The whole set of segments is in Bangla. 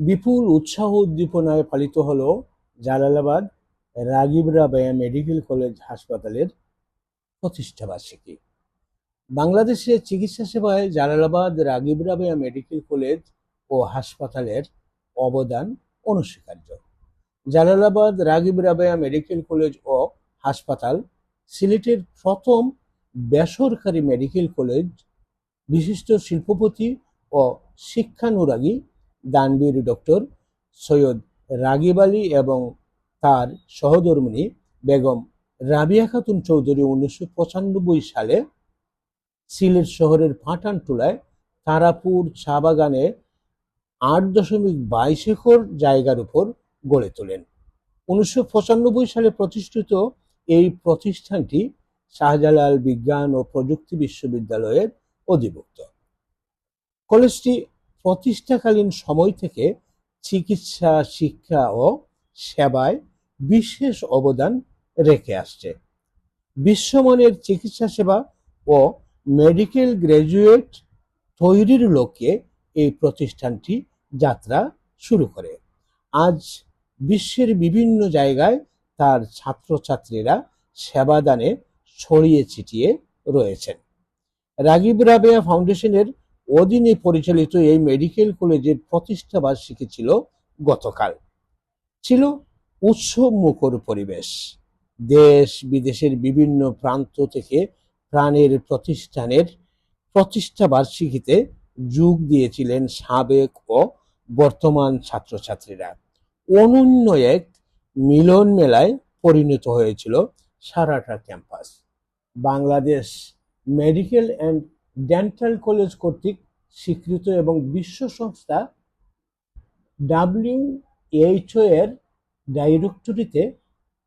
বিপুল উৎসাহ উদ্দীপনায় পালিত হলো জালালাবাদ রাগিব রাবেয়া মেডিকেল কলেজ হাসপাতালের প্রতিষ্ঠা বার্ষিকী। বাংলাদেশে চিকিৎসা সেবায় জালালাবাদ রাগিব রাবেয়া মেডিকেল কলেজ ও হাসপাতালের অবদান অনস্বীকার্য। জালালাবাদ রাগিব রাবেয়া মেডিকেল কলেজ ও হাসপাতাল সিলেটের প্রথম বেসরকারি মেডিকেল কলেজ। বিশিষ্ট শিল্পপতি ও শিক্ষানুরাগী দানবীর ডক্টর সৈয়দ রাগিব আলী এবং তার সহধর্মিণী বেগম রাবিয়া খাতুন চৌধুরী 1995 সালে সিলেট শহরের পাঠানটুলায় তারাপুর চা বাগানে 8.22 একর জায়গার উপর গড়ে তোলেন। 1995 সালে প্রতিষ্ঠিত এই প্রতিষ্ঠানটি শাহজালাল বিজ্ঞান ও প্রযুক্তি বিশ্ববিদ্যালয়ের অধিভুক্ত। কলেজটি প্রতিষ্ঠাকালীন সময় থেকে চিকিৎসা, শিক্ষা ও সেবায় বিশেষ অবদান রেখে আসছে। বিশ্বমানের চিকিৎসা সেবা ও মেডিকেল গ্র্যাজুয়েট তৈরির লক্ষ্যে এই প্রতিষ্ঠানটি যাত্রা শুরু করে। আজ বিশ্বের বিভিন্ন জায়গায় তার ছাত্রছাত্রীরা সেবাদানে ছড়িয়ে ছিটিয়ে রয়েছেন। রাগিব রাবেয়া ফাউন্ডেশনের অধীনে পরিচালিত এই মেডিকেল কলেজের প্রতিষ্ঠা বার্ষিকী ছিল গতকাল। ছিল উৎসব মুখর পরিবেশ। দেশ বিদেশের বিভিন্ন প্রান্ত থেকে প্রাণের প্রতিষ্ঠানের প্রতিষ্ঠা বার্ষিকীতে যোগ দিয়েছিলেন সাবেক ও বর্তমান ছাত্রছাত্রীরা। অনন্য এক মিলন মেলায় পরিণত হয়েছিল সারাটা campus. Bangladesh medical and dental college কর্তৃক স্বীকৃত এবং বিশ্ব সংস্থা WHO এর ডাইরেক্টরিতে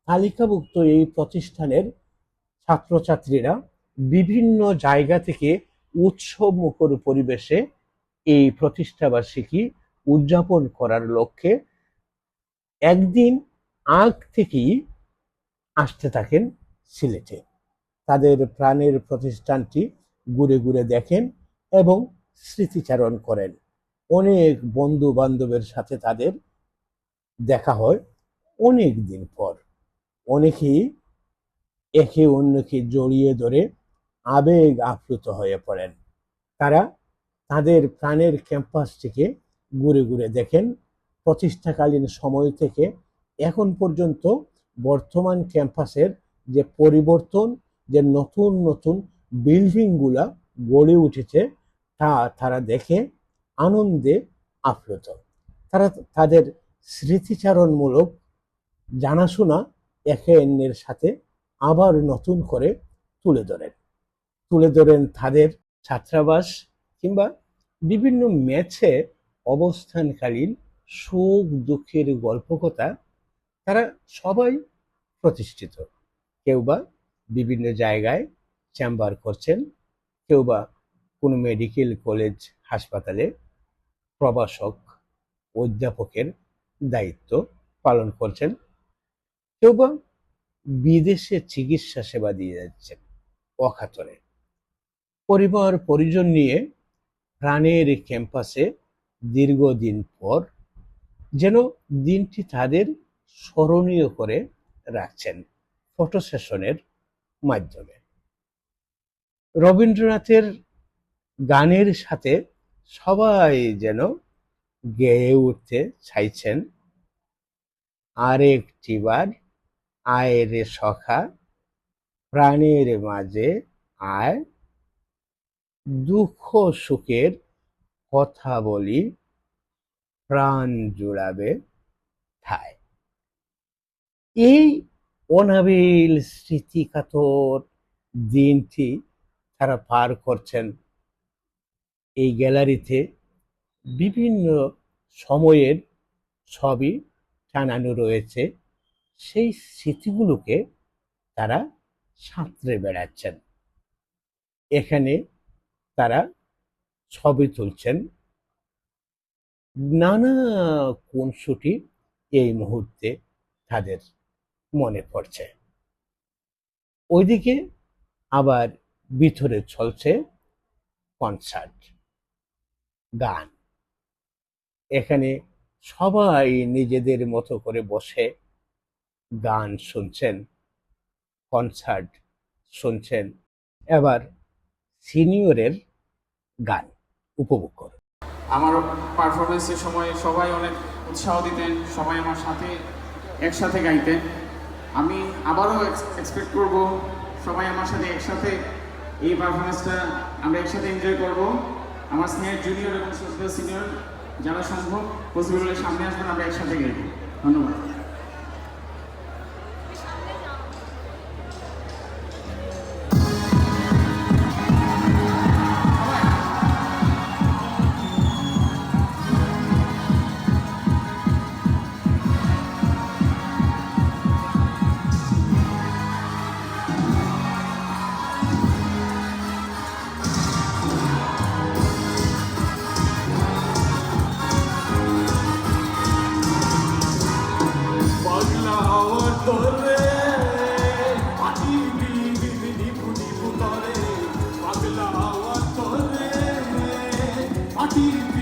তালিকাভুক্ত এই প্রতিষ্ঠানের ছাত্রছাত্রীরা বিভিন্ন জায়গা থেকে উৎসব মুখর পরিবেশে এই প্রতিষ্ঠা বার্ষিকী উদযাপন করার লক্ষ্যে একদিন আগ থেকেই আসতে থাকেন সিলেটে। তাদের প্রাণের প্রতিষ্ঠানটি ঘুরে ঘুরে দেখেন এবং স্মৃতিচারণ করেন। অনেক বন্ধু বান্ধবের সাথে তাদের দেখা হয় অনেক দিন পর। অনেকেই একে অন্যকে জড়িয়ে ধরে আবেগ আপ্লুত হয়ে পড়েন। তারা তাদের প্রাণের ক্যাম্পাসটিকে ঘুরে ঘুরে দেখেন। প্রতিষ্ঠাকালীন সময় থেকে এখন পর্যন্ত বর্তমান ক্যাম্পাসের যে পরিবর্তন, যে নতুন নতুন বিল্ডিংগুলা গড়ে উঠেছে, তা তারা দেখে আনন্দে আপ্লুত। তারা তাদের স্মৃতিচারণমূলক জানাশোনা একে অন্যের সাথে আবার নতুন করে তুলে ধরেন তাদের ছাত্রাবাস কিংবা বিভিন্ন ম্যাচে অবস্থানকালীন সুখ দুঃখের গল্পকথা। তারা সবাই প্রতিষ্ঠিত। কেউ বা বিভিন্ন জায়গায় চেম্বার করছেন, কেউ বা কোনো মেডিকেল কলেজ হাসপাতালে প্রভাষক অধ্যাপকের দায়িত্ব পালন করছেন, কেউ বা বিদেশে চিকিৎসা সেবা দিয়ে যাচ্ছেন অকাতরে। পরিবার পরিজন নিয়ে প্রাণের ক্যাম্পাসে দীর্ঘদিন পর যেন দিনটি তাদের স্মরণীয় করে রাখছেন ফটো সেশনের মাধ্যমে। রবীন্দ্রনাথের গানের সাথে সবাই যেন গেয়ে উঠতে চাইছেন, আরেকটিবার আয় রে সখা প্রাণের মাঝে আয়, দুঃখ সুখের কথা বলি প্রাণ জুড়াবে ঠায়। এই অনাবিল স্মৃতিকাতর দিনটি তারা পার করছেন। এই গ্যালারিতে বিভিন্ন সময়ের ছবি টানানো রয়েছে। সেই স্মৃতিগুলোকে তারা সাঁতরে বেড়াচ্ছেন। এখানে তারা ছবি তুলছেন। নানা খুনসুটি এই মুহূর্তে তাদের মনে পড়ছে। ওইদিকে আবার ভিতরে চলছে কনসার্ট, গান। এখানে সবাই নিজেদের মতো করে বসে গান শুনছেন, কনসার্ট শুনছেন, এবার সিনিয়রের গান উপভোগ করুন। আমার পারফরমেন্সের সময় সবাই অনেক উৎসাহ দিতেন, সবাই আমার সাথে একসাথে গাইতেন। আমি আবারও এক্সপেক্ট করব সবাই আমার সাথে একসাথে এই পারফরমেন্সটা আমরা একসাথে এনজয় করব। আমার স্নেহের জুনিয়র এবং শ্রদ্ধেয় সিনিয়র যারা সম্ভব পসিবল হলে সামনে আসবেন, আমরা একসাথে গাইব। ধন্যবাদ। Party